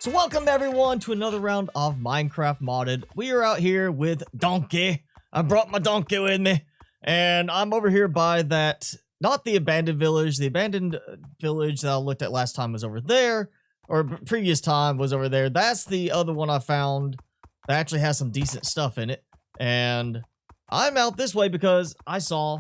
So welcome everyone to another round of Minecraft Modded. We are out here with Donkey. I brought my donkey with me. And I'm over here by that, not the abandoned village. The abandoned village that I looked at last time was over there. Or previous time was over there. That's the other one I found that actually has some decent stuff in it. And I'm out this way because I saw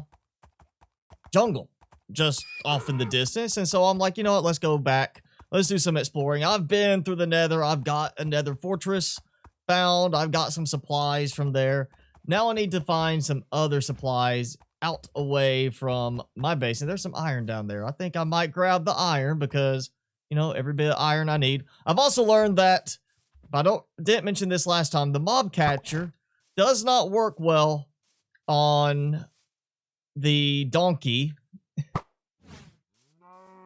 jungle just off in the distance. And so I'm like, you know what, let's go back. Let's do some exploring. I've been through the Nether. I've got a Nether fortress found. I've got some supplies from there. Now I need to find some other supplies out away from my base. And there's some iron down there. I think I might grab the iron because, you know, every bit of iron I need. I've also learned that, if I didn't mention this last time, the mob catcher does not work well on the donkey.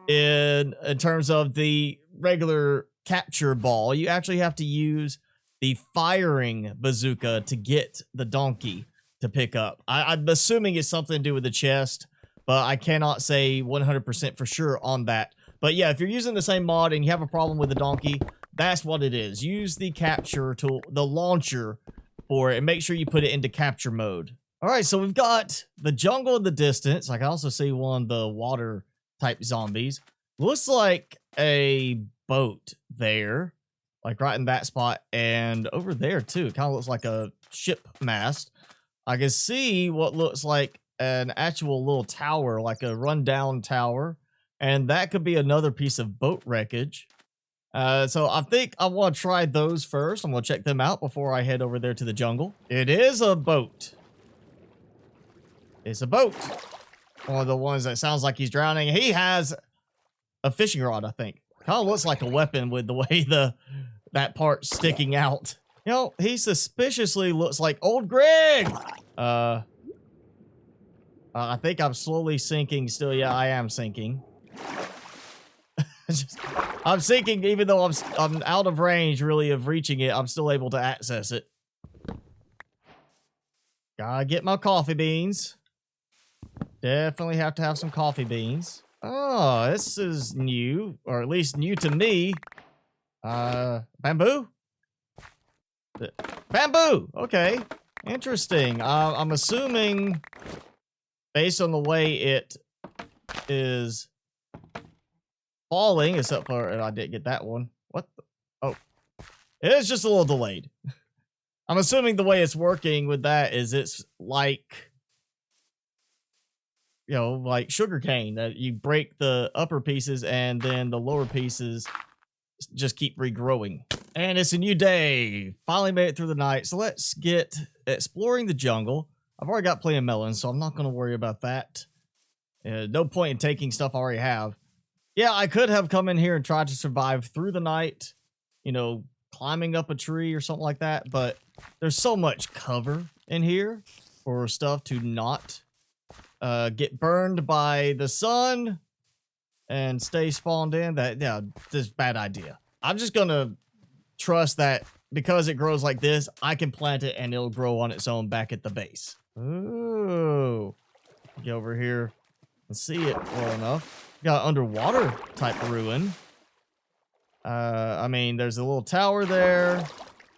In terms of the regular capture ball, you actually have to use the firing bazooka to get the donkey to pick up. I'm assuming it's something to do with the chest, but I cannot say 100% for sure on that. But yeah, if you're using the same mod and you have a problem with the donkey, that's what it is. Use the capture tool, the launcher for it, and make sure you put it into capture mode. All right, so we've got the jungle in the distance. I can also see one of the water type zombies. Looks like a boat there, like right in that spot, and over there too. It kind of looks like a ship mast. I can see what looks like an actual little tower, like a rundown tower, and that could be another piece of boat wreckage. So I think I want to try those first. I'm gonna check them out before I head over there to the jungle. It is a boat. It's a boat. One of the ones that sounds like he's drowning. He has a fishing rod, I think. Kind of looks like a weapon with the way that part's sticking out. You know, he suspiciously looks like old Greg. I think I'm slowly sinking still. Yeah, I am sinking. I'm sinking even though I'm out of range really of reaching it. I'm still able to access it. Gotta get my coffee beans. Definitely have to have some coffee beans. Oh, this is new, or at least new to me. Bamboo? Bamboo! Okay, interesting. I'm assuming, based on the way it is falling, except for I didn't get that one. What the? Oh, it is just a little delayed. I'm assuming the way it's working with that is it's like, you know, like sugarcane, that you break the upper pieces and then the lower pieces just keep regrowing. And it's a new day. Finally made it through the night. So let's get exploring the jungle. I've already got plenty of melons, so I'm not going to worry about that. No point in taking stuff I already have. Yeah, I could have come in here and tried to survive through the night, you know, climbing up a tree or something like that. But there's so much cover in here for stuff to not get burned by the sun and stay spawned in. That, yeah, this is a bad idea. I'm just gonna trust that because it grows like this, I can plant it and it'll grow on its own back at the base. Ooh, get over here and see it well enough. Got underwater type ruin. I mean, there's a little tower there.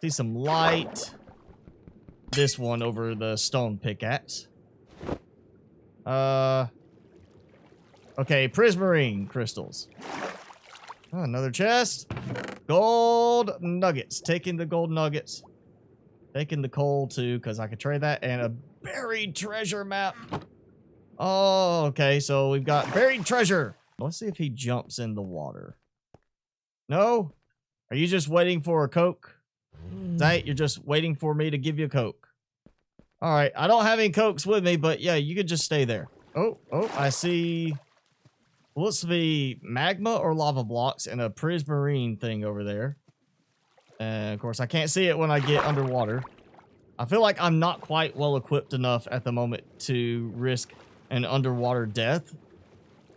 See some light. This one over the stone pickaxe. Okay, prismarine crystals. Oh, another chest. Gold nuggets. Taking the gold nuggets. Taking the coal too, because I could trade that. And a buried treasure map. Oh, okay, so we've got buried treasure. Let's see if he jumps in the water. No? Are you just waiting for a Coke? Is that you're just waiting for me to give you a Coke? All right, I don't have any Cokes with me, but yeah, you could just stay there. Oh, I see. Looks to be magma or lava blocks and a prismarine thing over there. And of course, I can't see it when I get underwater. I feel like I'm not quite well equipped enough at the moment to risk an underwater death.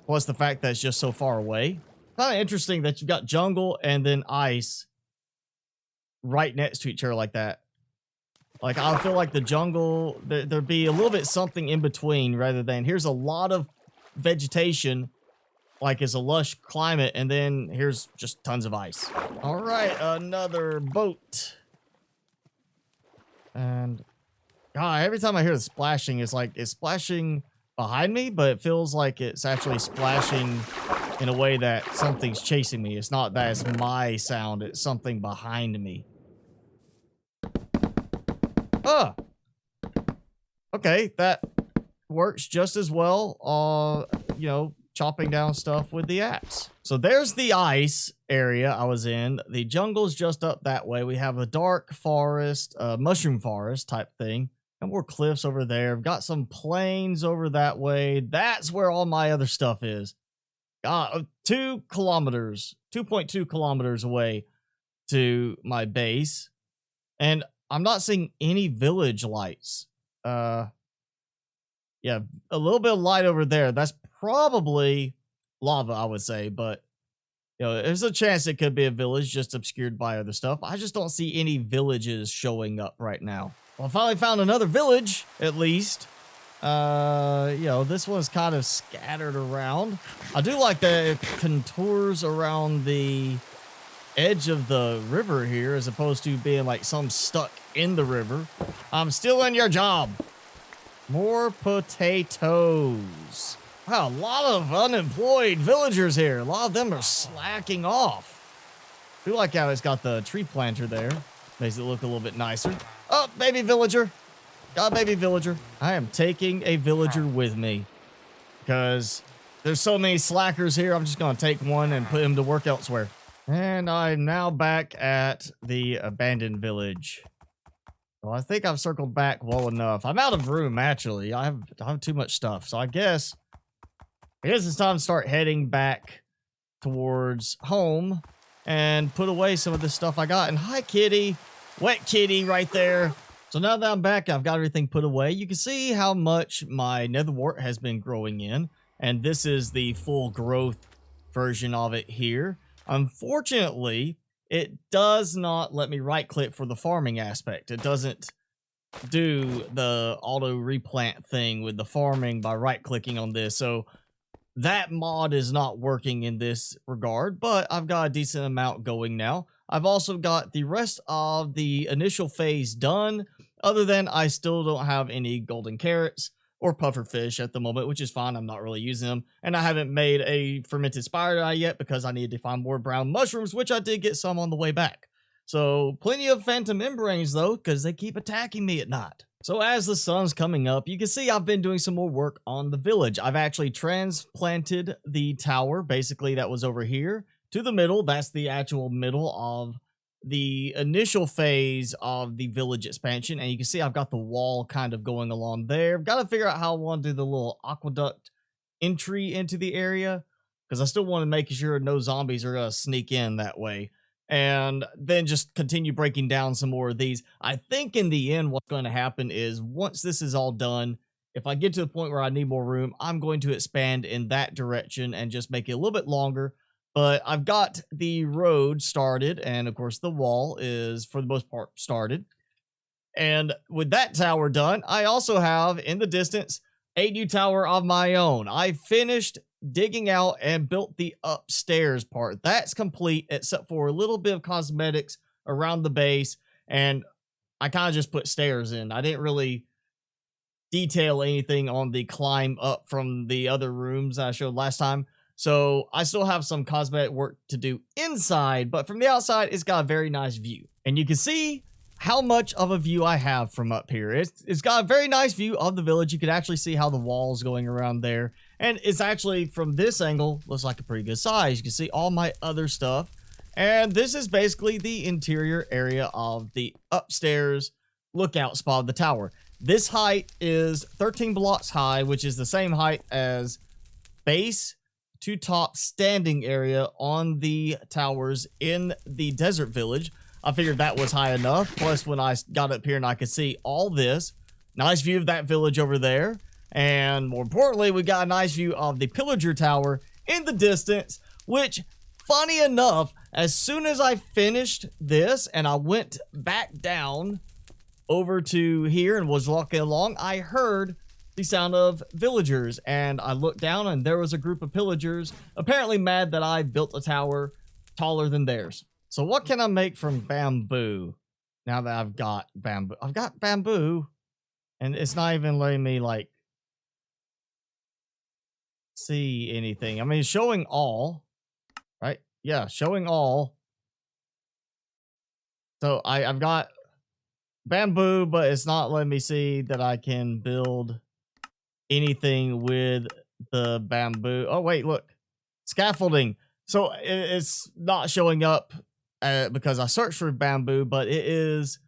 Plus the fact that it's just so far away. Kind of interesting that you've got jungle and then ice right next to each other like that. Like, I feel like the jungle, there'd be a little bit something in between rather than here's a lot of vegetation like it's a lush climate, and then here's just tons of ice. All right, another boat. And God, every time I hear the splashing, it's like it's splashing behind me, but it feels like it's actually splashing in a way that something's chasing me. It's not that it's my sound, it's something behind me. Oh! Okay, that works just as well, you know, chopping down stuff with the axe. So there's the ice area I was in. The jungle's just up that way. We have a dark forest, mushroom forest type thing. And more cliffs over there. I've got some plains over that way. That's where all my other stuff is. 2 kilometers, 2.2 kilometers away to my base. And I'm not seeing any village lights. Yeah, a little bit of light over there. That's probably lava, I would say, but you know, there's a chance it could be a village just obscured by other stuff. I just don't see any villages showing up right now. Well, I finally found another village, at least. You know, this one's kind of scattered around. I do like that it contours around the edge of the river here, as opposed to being like some stuck in the river. I'm still in your job. More potatoes. Wow, a lot of unemployed villagers here. A lot of them are slacking off. I do like how it's got the tree planter there. Makes it look a little bit nicer. Oh, baby villager. Got a baby villager. I am taking a villager with me because there's so many slackers here. I'm just going to take one and put him to work elsewhere. And I'm now back at the abandoned village. Well, I think I've circled back well enough. I'm out of room, actually. I have too much stuff. So I guess it's time to start heading back towards home and put away some of the stuff I got. And hi, kitty. Wet kitty right there. So now that I'm back, I've got everything put away. You can see how much my nether wart has been growing in. And this is the full growth version of it here. Unfortunately, it does not let me right click for the farming aspect. It doesn't do the auto replant thing with the farming by right clicking on this. So that mod is not working in this regard, but I've got a decent amount going now. I've also got the rest of the initial phase done, other than I still don't have any golden carrots or puffer fish at the moment, which is fine. I'm not really using them. And I haven't made a fermented spider eye yet because I needed to find more brown mushrooms, which I did get some on the way back. So plenty of phantom membranes though, because they keep attacking me at night. So as the sun's coming up, you can see I've been doing some more work on the village. I've actually transplanted the tower, basically that was over here, to the middle. That's the actual middle of the initial phase of the village expansion. And you can see I've got the wall kind of going along there. I've got to figure out how I want to do the little aqueduct entry into the area, because I still want to make sure no zombies are going to sneak in that way. And then just continue breaking down some more of these. I think in the end, what's going to happen is once this is all done, if I get to the point where I need more room, I'm going to expand in that direction and just make it a little bit longer. But I've got the road started, and of course the wall is, for the most part, started. And with that tower done, I also have, in the distance, a new tower of my own. I finished digging out and built the upstairs part. That's complete, except for a little bit of cosmetics around the base, and I kind of just put stairs in. I didn't really detail anything on the climb up from the other rooms I showed last time. So I still have some cosmetic work to do inside, but from the outside, it's got a very nice view. And you can see how much of a view I have from up here. It's got a very nice view of the village. You can actually see how the wall's going around there. And it's actually, from this angle, looks like a pretty good size. You can see all my other stuff. And this is basically the interior area of the upstairs lookout spot of the tower. This height is 13 blocks high, which is the same height as base to top standing area on the towers in the desert village. I figured that was high enough. Plus, when I got up here and I could see all this, nice view of that village over there. And more importantly, we got a nice view of the pillager tower in the distance, which, funny enough, as soon as I finished this and I went back down over to here and was walking along, I heard the sound of villagers, and I looked down and there was a group of pillagers apparently mad that I built a tower taller than theirs. So what can I make from bamboo now that I've got bamboo? I've got bamboo and it's not even letting me like see anything. I mean, it's showing all, right? Yeah, showing all. So I've got bamboo, but it's not letting me see that I can build anything with the bamboo. Oh, wait, look. Scaffolding. So it's not showing up because I searched for bamboo, but it is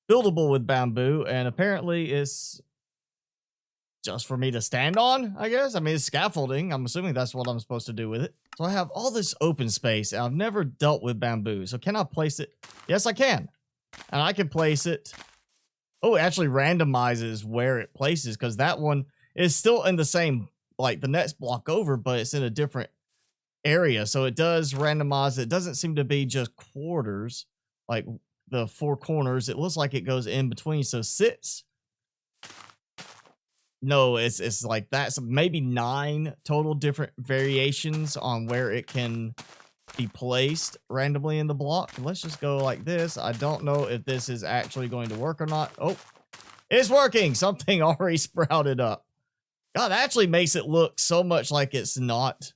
buildable with bamboo, and apparently it's just for me to stand on, I guess. I mean, it's scaffolding. I'm assuming that's what I'm supposed to do with it. So I have all this open space, and I've never dealt with bamboo. So can I place it? Yes, I can. And I can place it. Oh, it actually randomizes where it places, because that one is still in the same, like the next block over, but it's in a different area. So it does randomize. It doesn't seem to be just quarters, like the four corners. It looks like it goes in between. So 6. No, it's like that's maybe 9 total different variations on where it can be placed randomly in the block. Let's just go like this. I don't know if this is actually going to work or not. Oh, it's working. Something already sprouted up. God, that actually makes it look so much like it's not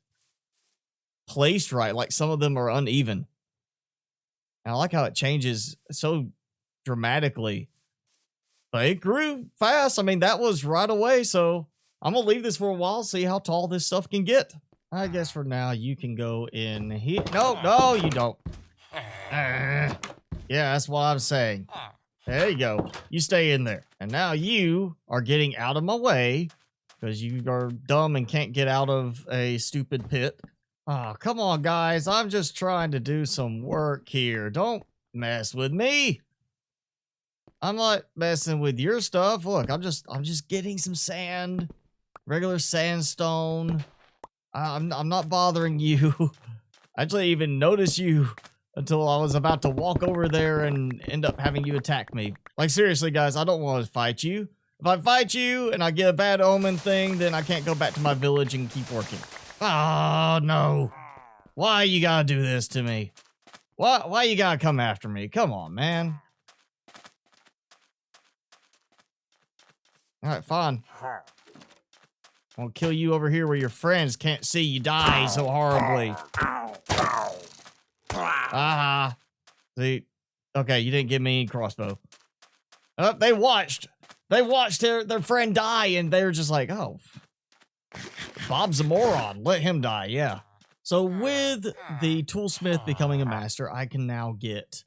placed right. Like some of them are uneven. And I like how it changes so dramatically. But it grew fast. I mean, that was right away. So I'm going to leave this for a while, see how tall this stuff can get. I guess for now, you can go in here. No, you don't. Yeah, that's what I'm saying. There you go. You stay in there. And now you are getting out of my way because you are dumb and can't get out of a stupid pit. Oh, come on, guys. I'm just trying to do some work here. Don't mess with me. I'm not messing with your stuff. Look, I'm just getting some sand, regular sandstone. I'm not bothering you. I didn't even notice you until I was about to walk over there and end up having you attack me. Like, seriously, guys, I don't want to fight you. If I fight you and I get a bad omen thing, then I can't go back to my village and keep working. Oh, no. Why you gotta do this to me? Why you gotta come after me? Come on, man. Alright, fine. I'll kill you over here where your friends can't see you die so horribly. Ah. See? Okay, you didn't give me any crossbow. Oh, they watched. They watched their friend die, and they were just like, oh, Bob's a moron. Let him die, yeah. So with the toolsmith becoming a master, I can now get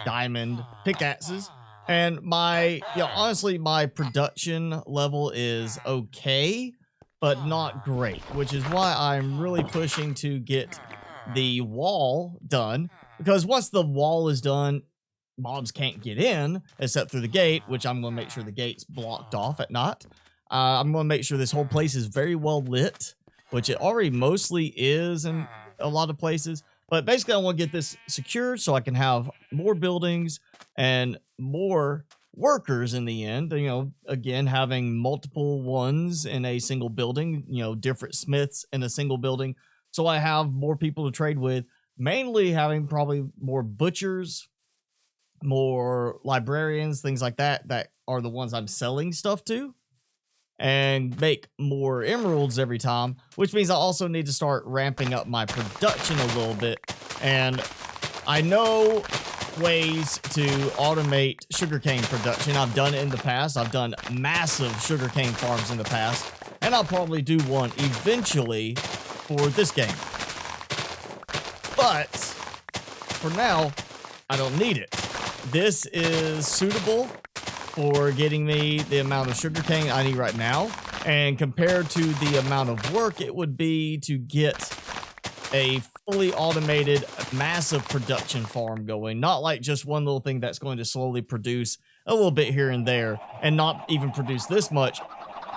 diamond pickaxes. And honestly, my production level is okay, but not great, which is why I'm really pushing to get the wall done, because once the wall is done, mobs can't get in except through the gate, which I'm going to make sure the gate's blocked off at night. I'm going to make sure this whole place is very well lit, which it already mostly is in a lot of places. But basically, I want to get this secured so I can have more buildings and more workers in the end. You know, again, having multiple ones in a single building, you know, different smiths in a single building. So I have more people to trade with, mainly having probably more butchers, more librarians, things like that, that are the ones I'm selling stuff to, and make more emeralds every time, which means I also need to start ramping up my production a little bit. And I know ways to automate sugarcane production. I've done it in the past. I've done massive sugarcane farms in the past, and I'll probably do one eventually for this game. But for now, I don't need it. This is suitable for getting me the amount of sugarcane I need right now, and compared to the amount of work it would be to get a fully automated massive production farm going, not like just one little thing that's going to slowly produce a little bit here and there and not even produce this much.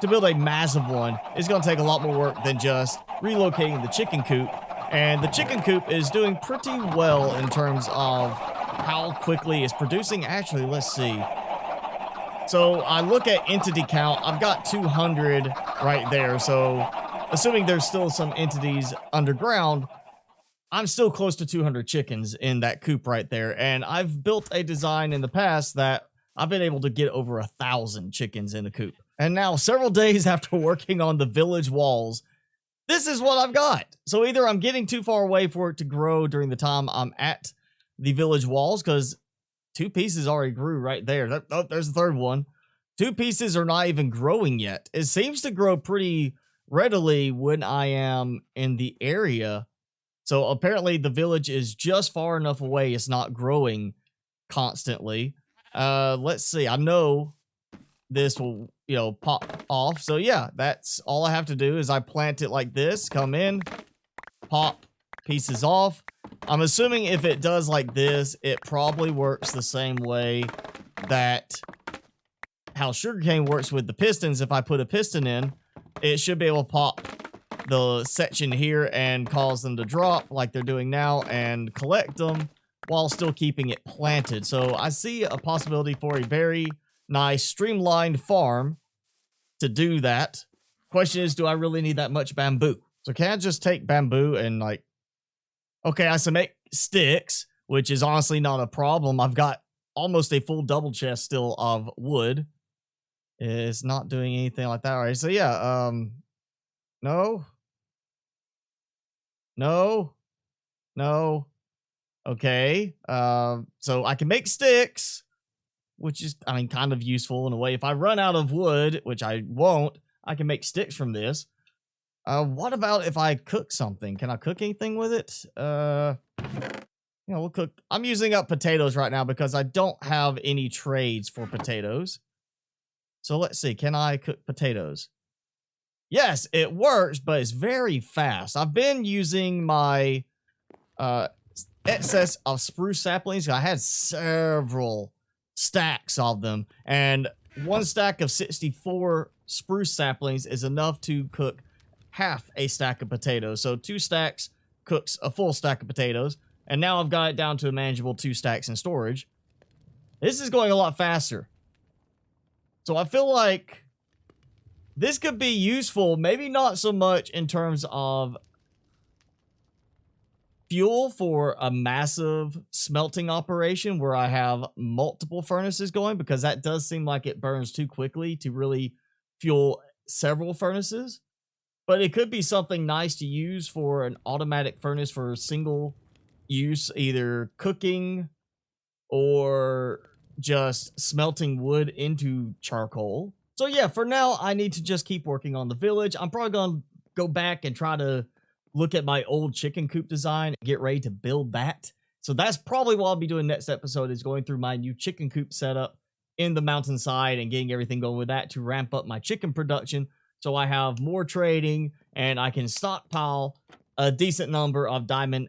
To build a massive one is going to take a lot more work than just relocating the chicken coop, and the chicken coop is doing pretty well in terms of how quickly it's producing. Actually, let's see. So I look at entity count. I've got 200 right there. So assuming there's still some entities underground, I'm still close to 200 chickens in that coop right there. And I've built a design in the past that I've been able to get over 1,000 chickens in a coop. And now, several days after working on the village walls, this is what I've got. So either I'm getting too far away for it to grow during the time I'm at the village walls, because 2 pieces already grew right there. Oh, there's the 3rd one. 2 pieces are not even growing yet. It seems to grow pretty readily when I am in the area. So apparently the village is just far enough away it's not growing constantly. Let's see. I know this will, pop off. So yeah, that's all I have to do is I plant it like this, come in, pop pieces off. I'm assuming if it does like this, it probably works the same way that how sugarcane works with the pistons. If I put a piston in, it should be able to pop the section here and cause them to drop like they're doing now and collect them while still keeping it planted. So I see a possibility for a very nice streamlined farm to do that. Question is, do I really need that much bamboo? So can I just take bamboo and okay, I can make sticks, which is honestly not a problem. I've got almost a full double chest still of wood. It's not doing anything like that. All right, so yeah, no. Okay, so I can make sticks, which is, kind of useful in a way. If I run out of wood, which I won't, I can make sticks from this. What about if I cook something? Can I cook anything with it? We'll cook. I'm using up potatoes right now because I don't have any trades for potatoes. So let's see. Can I cook potatoes? Yes, it works, but it's very fast. I've been using my excess of spruce saplings. I had several stacks of them, and 1 stack of 64 spruce saplings is enough to cook half a stack of potatoes. So 2 stacks cooks a full stack of potatoes, and now I've got it down to a manageable 2 stacks in storage. This is going a lot faster. So I feel like this could be useful, maybe not so much in terms of fuel for a massive smelting operation where I have multiple furnaces going, because that does seem like it burns too quickly to really fuel several furnaces. But it could be something nice to use for an automatic furnace for single use, either cooking or just smelting wood into charcoal. So yeah, for now, I need to just keep working on the village. I'm probably going to go back and try to look at my old chicken coop design and get ready to build that. So that's probably what I'll be doing next episode, is going through my new chicken coop setup in the mountainside and getting everything going with that to ramp up my chicken production. So I have more trading and I can stockpile a decent number of diamond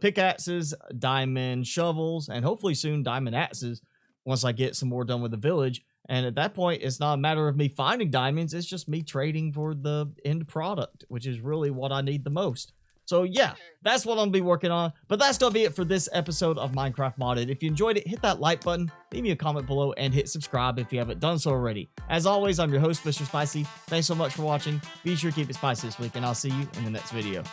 pickaxes, diamond shovels, and hopefully soon diamond axes once I get some more done with the village. And at that point, it's not a matter of me finding diamonds, it's just me trading for the end product, which is really what I need the most. So yeah, that's what I'm going to be working on. But that's going to be it for this episode of Minecraft Modded. If you enjoyed it, hit that like button, leave me a comment below, and hit subscribe if you haven't done so already. As always, I'm your host, Mr. Spicy. Thanks so much for watching. Be sure to keep it spicy this week, and I'll see you in the next video.